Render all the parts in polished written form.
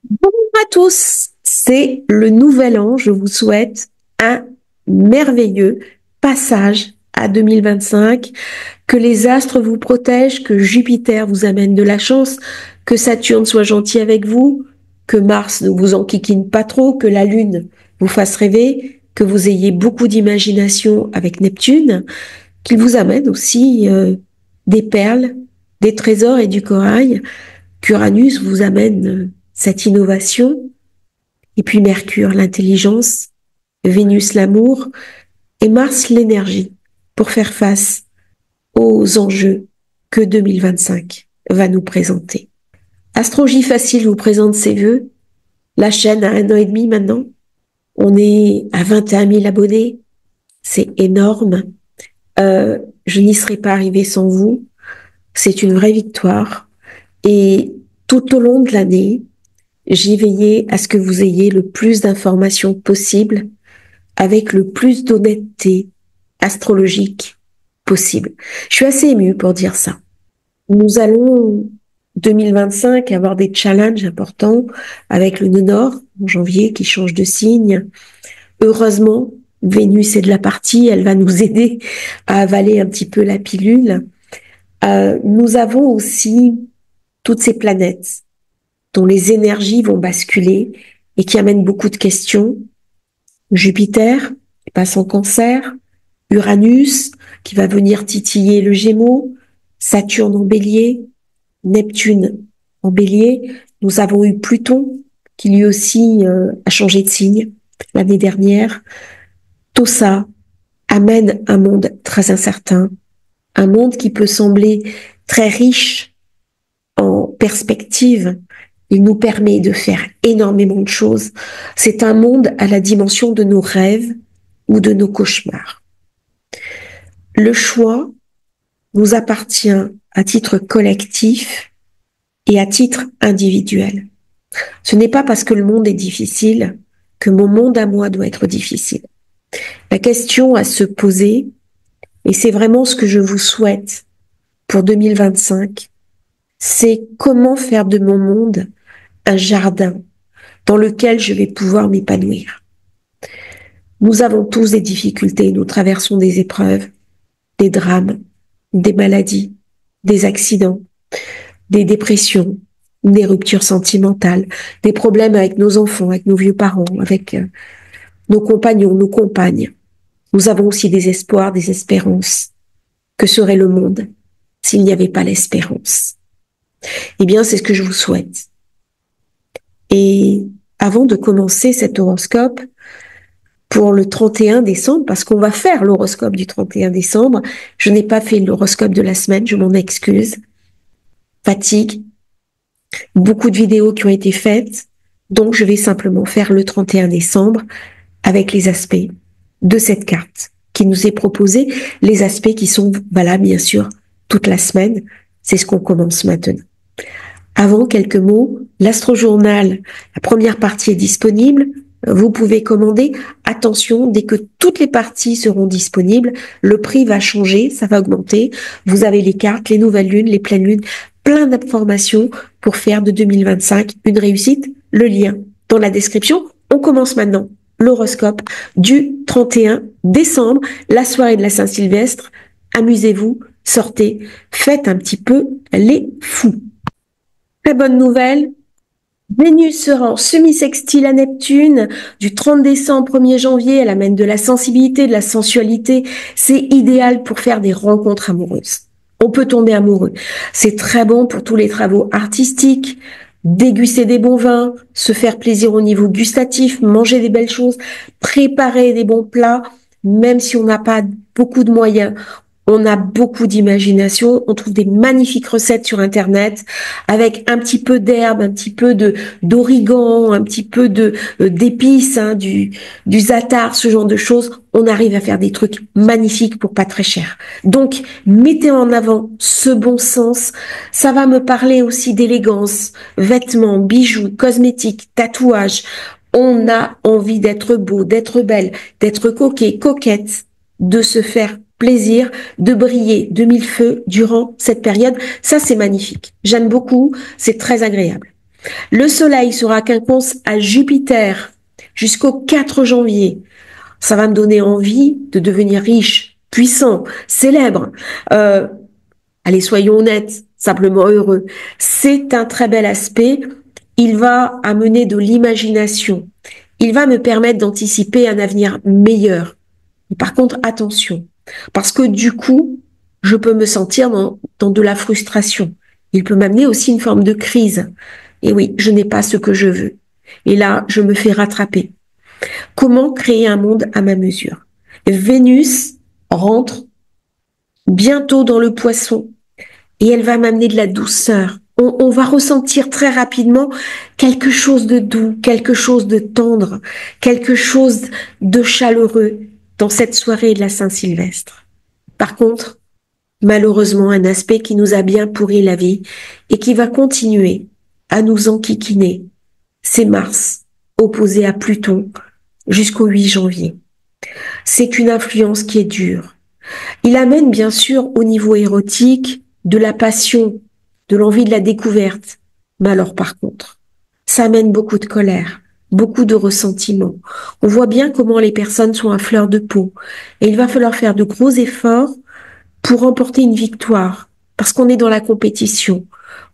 Bonjour à tous, c'est le nouvel an. Je vous souhaite un merveilleux passage à 2025. Que les astres vous protègent, que Jupiter vous amène de la chance, que Saturne soit gentil avec vous, que Mars ne vous enquiquine pas trop, que la Lune vous fasse rêver, que vous ayez beaucoup d'imagination avec Neptune, qu'il vous amène aussi des perles, des trésors et du corail, qu'Uranus vous amène cette innovation, et puis Mercure, l'intelligence, Vénus, l'amour, et Mars, l'énergie, pour faire face aux enjeux que 2025 va nous présenter. Astrologie Facile vous présente ses vœux. La chaîne a 1 an et demi maintenant. On est à 21 000 abonnés. C'est énorme. Je n'y serais pas arrivée sans vous. C'est une vraie victoire. Et tout au long de l'année, j'ai veillé à ce que vous ayez le plus d'informations possible avec le plus d'honnêteté astrologique possible. Je suis assez émue pour dire ça. Nous allons 2025 avoir des challenges importants avec le nœud nord en janvier qui change de signe. Heureusement, Vénus est de la partie, elle va nous aider à avaler un petit peu la pilule. Nous avons aussi toutes ces planètes dont les énergies vont basculer et qui amènent beaucoup de questions. Jupiter, qui passe en Cancer, Uranus, qui va venir titiller le Gémeaux, Saturne en Bélier, Neptune en Bélier. Nous avons eu Pluton, qui lui aussi a changé de signe l'année dernière. Tout ça amène un monde très incertain, un monde qui peut sembler très riche en perspective. Il nous permet de faire énormément de choses. C'est un monde à la dimension de nos rêves ou de nos cauchemars. Le choix nous appartient à titre collectif et à titre individuel. Ce n'est pas parce que le monde est difficile que mon monde à moi doit être difficile. La question à se poser, et c'est vraiment ce que je vous souhaite pour 2025, c'est comment faire de mon monde un jardin dans lequel je vais pouvoir m'épanouir. Nous avons tous des difficultés, nous traversons des épreuves, des drames, des maladies, des accidents, des dépressions, des ruptures sentimentales, des problèmes avec nos enfants, avec nos vieux parents, avec nos compagnons, nos compagnes. Nous avons aussi des espoirs, des espérances. Que serait le monde s'il n'y avait pas l'espérance? Eh bien, c'est ce que je vous souhaite. Et avant de commencer cet horoscope, pour le 31 décembre, parce qu'on va faire l'horoscope du 31 décembre, je n'ai pas fait l'horoscope de la semaine, je m'en excuse. Fatigue, beaucoup de vidéos qui ont été faites, donc je vais simplement faire le 31 décembre avec les aspects de cette carte qui nous est proposée, les aspects qui sont valables bien sûr toute la semaine. C'est ce qu'on commence maintenant. Avant, quelques mots, l'Astro-Journal, la première partie est disponible. Vous pouvez commander. Attention, dès que toutes les parties seront disponibles, le prix va changer, ça va augmenter. Vous avez les cartes, les nouvelles lunes, les pleines lunes, plein d'informations pour faire de 2025 une réussite. Le lien dans la description. On commence maintenant l'horoscope du 31 décembre, la soirée de la Saint-Sylvestre. Amusez-vous, sortez, faites un petit peu les fous. Très bonne nouvelle, Vénus sera en semi-sextile à Neptune du 30 décembre au 1er janvier. Elle amène de la sensibilité, de la sensualité. C'est idéal pour faire des rencontres amoureuses. On peut tomber amoureux. C'est très bon pour tous les travaux artistiques, déguster des bons vins, se faire plaisir au niveau gustatif, manger des belles choses, préparer des bons plats, même si on n'a pas beaucoup de moyens. On a beaucoup d'imagination, on trouve des magnifiques recettes sur Internet avec un petit peu d'herbe, un petit peu d'origan, un petit peu d'épices, du za'atar, ce genre de choses. On arrive à faire des trucs magnifiques pour pas très cher. Donc, mettez en avant ce bon sens. Ça va me parler aussi d'élégance, vêtements, bijoux, cosmétiques, tatouages. On a envie d'être beau, d'être belle, d'être coquet, coquette, de se faire plaisir, de briller de mille feux durant cette période. Ça, c'est magnifique. J'aime beaucoup, c'est très agréable. Le Soleil sera quinconce à Jupiter jusqu'au 4 janvier. Ça va me donner envie de devenir riche, puissant, célèbre. Allez, soyons honnêtes, simplement heureux. C'est un très bel aspect. Il va amener de l'imagination. Il va me permettre d'anticiper un avenir meilleur. Par contre, attention, parce que du coup, je peux me sentir dans de la frustration. Il peut m'amener aussi une forme de crise. Et oui, je n'ai pas ce que je veux. Et là, je me fais rattraper. Comment créer un monde à ma mesure? Vénus rentre bientôt dans le Poisson et elle va m'amener de la douceur. On va ressentir très rapidement quelque chose de doux, quelque chose de tendre, quelque chose de chaleureux dans cette soirée de la Saint-Sylvestre. Par contre, malheureusement, un aspect qui nous a bien pourri la vie et qui va continuer à nous enquiquiner, c'est Mars, opposé à Pluton jusqu'au 8 janvier. C'est une influence qui est dure. Il amène bien sûr au niveau érotique de la passion, de l'envie de la découverte. Mais alors par contre, ça amène beaucoup de colère, beaucoup de ressentiment. On voit bien comment les personnes sont à fleur de peau et il va falloir faire de gros efforts pour remporter une victoire parce qu'on est dans la compétition.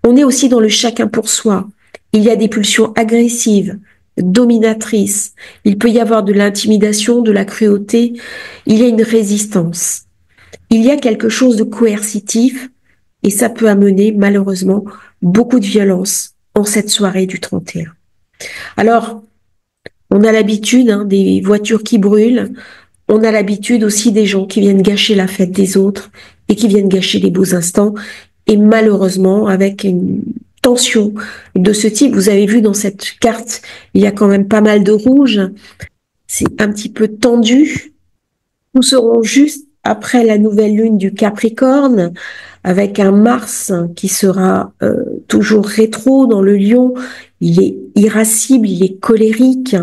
On est aussi dans le chacun pour soi. Il y a des pulsions agressives, dominatrices. Il peut y avoir de l'intimidation, de la cruauté. Il y a une résistance. Il y a quelque chose de coercitif et ça peut amener malheureusement beaucoup de violence en cette soirée du 31. Alors, on a l'habitude des voitures qui brûlent, on a l'habitude aussi des gens qui viennent gâcher la fête des autres et qui viennent gâcher les beaux instants. Et malheureusement, avec une tension de ce type, vous avez vu dans cette carte, il y a quand même pas mal de rouge. C'est un petit peu tendu. Nous serons juste après la nouvelle lune du Capricorne, avec un Mars qui sera toujours rétro dans le Lion. Il est irascible, il est colérique,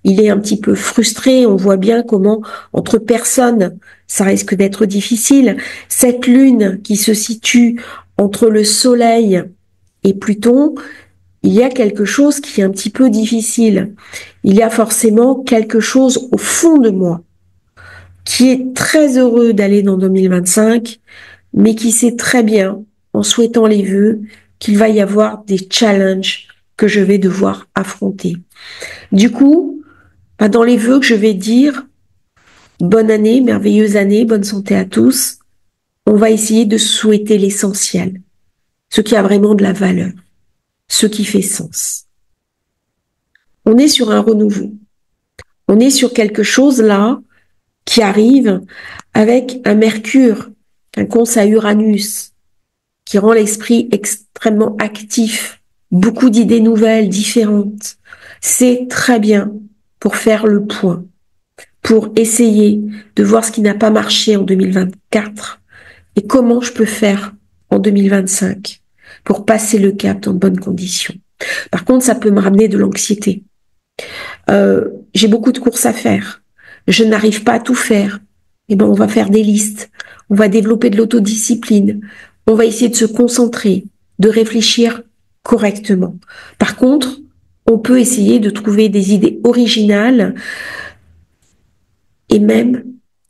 il est un petit peu frustré. On voit bien comment entre personnes, ça risque d'être difficile. Cette lune qui se situe entre le Soleil et Pluton, il y a quelque chose qui est un petit peu difficile. Il y a forcément quelque chose au fond de moi qui est très heureux d'aller dans 2025, mais qui sait très bien, en souhaitant les vœux, qu'il va y avoir des challenges que je vais devoir affronter. Du coup, dans les vœux que je vais dire, bonne année, merveilleuse année, bonne santé à tous, on va essayer de souhaiter l'essentiel, ce qui a vraiment de la valeur, ce qui fait sens. On est sur un renouveau. On est sur quelque chose là qui arrive avec un Mercure, un conce à Uranus, qui rend l'esprit extrêmement actif, beaucoup d'idées nouvelles, différentes. C'est très bien pour faire le point, pour essayer de voir ce qui n'a pas marché en 2024 et comment je peux faire en 2025 pour passer le cap dans de bonnes conditions. Par contre, ça peut me ramener de l'anxiété. J'ai beaucoup de courses à faire. Je n'arrive pas à tout faire. Eh ben, on va faire des listes. On va développer de l'autodiscipline. On va essayer de se concentrer, de réfléchir correctement. Par contre, on peut essayer de trouver des idées originales et même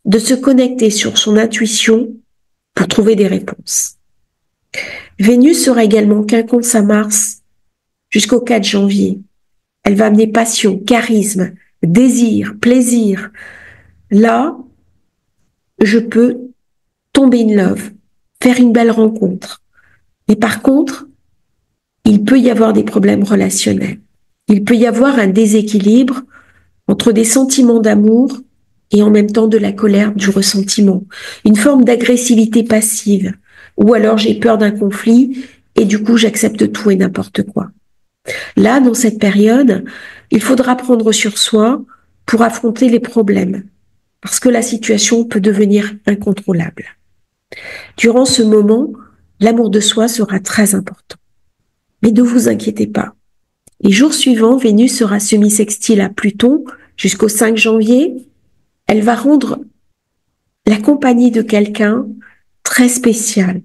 de se connecter sur son intuition pour trouver des réponses. Vénus sera également quinconce à Mars jusqu'au 4 janvier. Elle va amener passion, charisme, désir, plaisir. Là, je peux tomber in love, faire une belle rencontre. Mais par contre, il peut y avoir des problèmes relationnels. Il peut y avoir un déséquilibre entre des sentiments d'amour et en même temps de la colère, du ressentiment. Une forme d'agressivité passive. Ou alors j'ai peur d'un conflit et du coup j'accepte tout et n'importe quoi. Là, dans cette période, il faudra prendre sur soi pour affronter les problèmes, parce que la situation peut devenir incontrôlable. Durant ce moment, l'amour de soi sera très important. Mais ne vous inquiétez pas. Les jours suivants, Vénus sera semi-sextile à Pluton jusqu'au 5 janvier. Elle va rendre la compagnie de quelqu'un très spécial.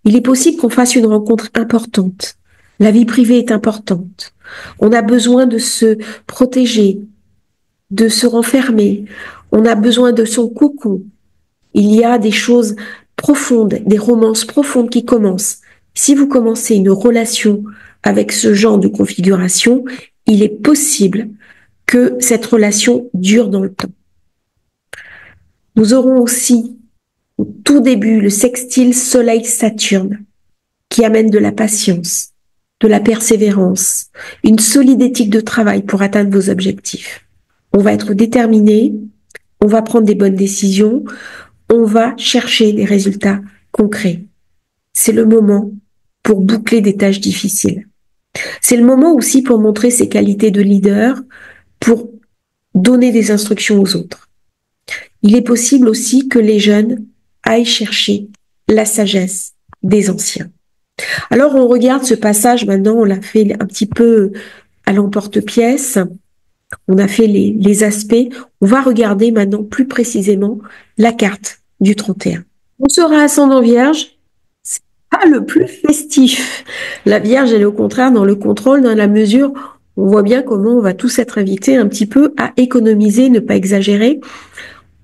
Il est possible qu'on fasse une rencontre importante, La vie privée est importante. On a besoin de se protéger, de se renfermer. On a besoin de son cocon. Il y a des choses profondes, des romances profondes qui commencent. Si vous commencez une relation avec ce genre de configuration, il est possible que cette relation dure dans le temps. Nous aurons aussi, au tout début, le sextile Soleil-Saturne, qui amène de la patience, de la persévérance, une solide éthique de travail pour atteindre vos objectifs. On va être déterminé, on va prendre des bonnes décisions, on va chercher des résultats concrets. C'est le moment pour boucler des tâches difficiles. C'est le moment aussi pour montrer ses qualités de leader, pour donner des instructions aux autres. Il est possible aussi que les jeunes aillent chercher la sagesse des anciens. Alors on regarde ce passage maintenant, on l'a fait un petit peu à l'emporte-pièce, on a fait les aspects, on va regarder maintenant plus précisément la carte du 31. On sera ascendant Vierge, c'est pas le plus festif. La Vierge, elle est au contraire dans le contrôle, dans la mesure, on voit bien comment on va tous être invités un petit peu à économiser, ne pas exagérer.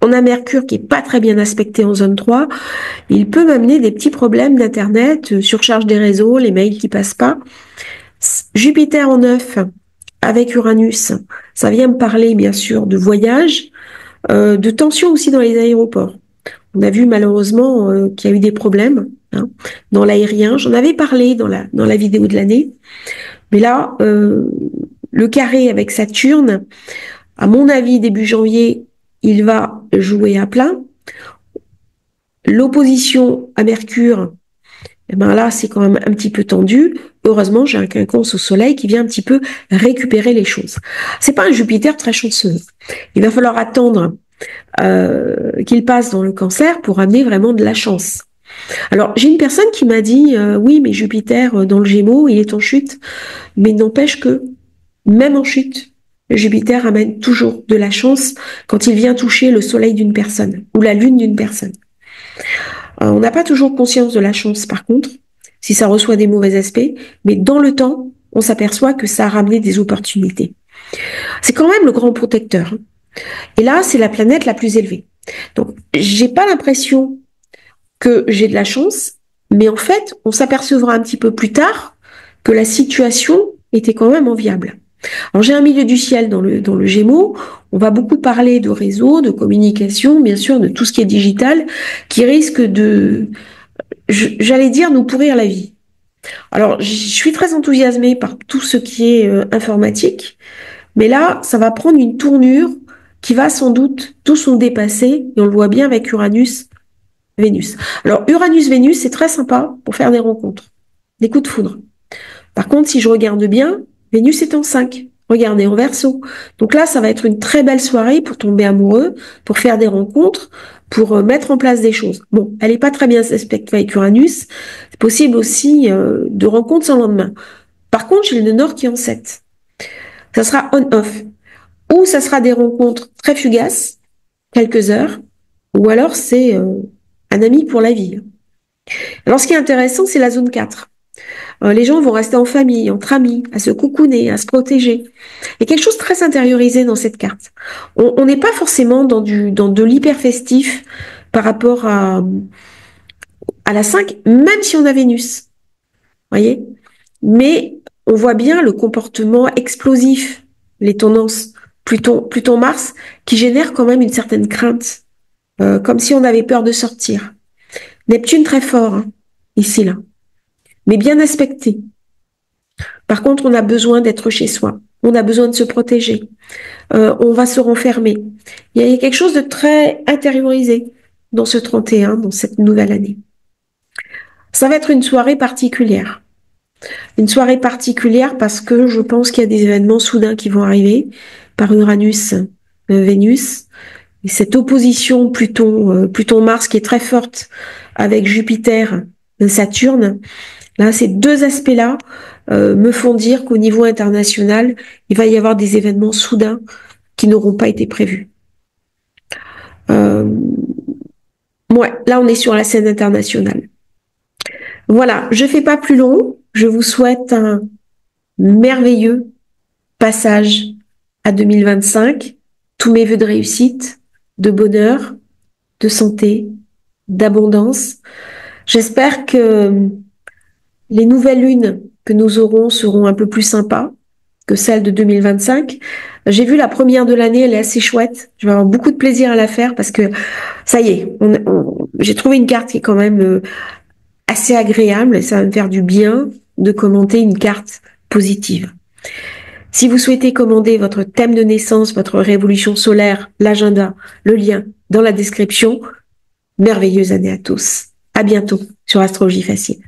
On a Mercure qui est pas très bien aspecté en zone 3. Il peut m'amener des petits problèmes d'internet, surcharge des réseaux, les mails qui passent pas. Jupiter en 9 avec Uranus, ça vient me parler bien sûr de voyage, de tension aussi dans les aéroports. On a vu malheureusement qu'il y a eu des problèmes dans l'aérien. J'en avais parlé dans la vidéo de l'année. Mais là, le carré avec Saturne, à mon avis, début janvier, il va jouer à plein. L'opposition à Mercure, eh ben là, c'est quand même un petit peu tendu. Heureusement, j'ai un quinconce au soleil qui vient un petit peu récupérer les choses. C'est pas un Jupiter très chanceux. Il va falloir attendre qu'il passe dans le Cancer pour amener vraiment de la chance. Alors, j'ai une personne qui m'a dit, oui, mais Jupiter dans le Gémeaux, il est en chute. Mais n'empêche que, même en chute, Jupiter amène toujours de la chance quand il vient toucher le soleil d'une personne ou la lune d'une personne. On n'a pas toujours conscience de la chance, par contre, si ça reçoit des mauvais aspects, mais dans le temps, on s'aperçoit que ça a ramené des opportunités. C'est quand même le grand protecteur. Et là, c'est la planète la plus élevée. Donc, j'ai pas l'impression que j'ai de la chance, mais en fait, on s'apercevra un petit peu plus tard que la situation était quand même enviable. Alors, j'ai un milieu du ciel dans le Gémeaux. On va beaucoup parler de réseau, de communication, bien sûr, de tout ce qui est digital, qui risque de, j'allais dire, nous pourrir la vie. Alors, je suis très enthousiasmée par tout ce qui est informatique, mais là, ça va prendre une tournure qui va sans doute tous nous dépasser, et on le voit bien avec Uranus-Vénus. Alors, Uranus-Vénus, c'est très sympa pour faire des rencontres, des coups de foudre. Par contre, si je regarde bien, Vénus est en 5. Regardez, en Verseau. Donc là, ça va être une très belle soirée pour tomber amoureux, pour faire des rencontres, pour mettre en place des choses. Bon, elle n'est pas très bien aspectée avec Uranus. C'est possible aussi de rencontres sans lendemain. Par contre, j'ai le Nord qui est en 7. Ça sera on-off. Ou ça sera des rencontres très fugaces, quelques heures, ou alors c'est un ami pour la vie. Alors, ce qui est intéressant, c'est la zone 4. Les gens vont rester en famille, entre amis, à se coucouner, à se protéger. Il y a quelque chose de très intériorisé dans cette carte. On n'est pas forcément dans de l'hyper festif par rapport à la 5, même si on a Vénus. Voyez? Mais on voit bien le comportement explosif, les tendances Pluton Mars, qui génèrent quand même une certaine crainte, comme si on avait peur de sortir. Neptune très fort, hein, ici, là, mais bien aspecté. Par contre, on a besoin d'être chez soi. On a besoin de se protéger. On va se renfermer. Il y a quelque chose de très intériorisé dans ce 31, dans cette nouvelle année. Ça va être une soirée particulière. Une soirée particulière parce que je pense qu'il y a des événements soudains qui vont arriver par Uranus, Vénus. Et cette opposition Pluton-Mars qui est très forte avec Jupiter, Saturne. Là, ces deux aspects-là me font dire qu'au niveau international, il va y avoir des événements soudains qui n'auront pas été prévus. Ouais, là, on est sur la scène internationale. Voilà, je fais pas plus long. Je vous souhaite un merveilleux passage à 2025. Tous mes vœux de réussite, de bonheur, de santé, d'abondance. J'espère que les nouvelles lunes que nous aurons seront un peu plus sympas que celles de 2025. J'ai vu la première de l'année, elle est assez chouette. Je vais avoir beaucoup de plaisir à la faire parce que ça y est, j'ai trouvé une carte qui est quand même assez agréable et ça va me faire du bien de commenter une carte positive. Si vous souhaitez commander votre thème de naissance, votre révolution solaire, l'agenda, le lien dans la description. Merveilleuse année à tous. À bientôt sur Astrologie Facile.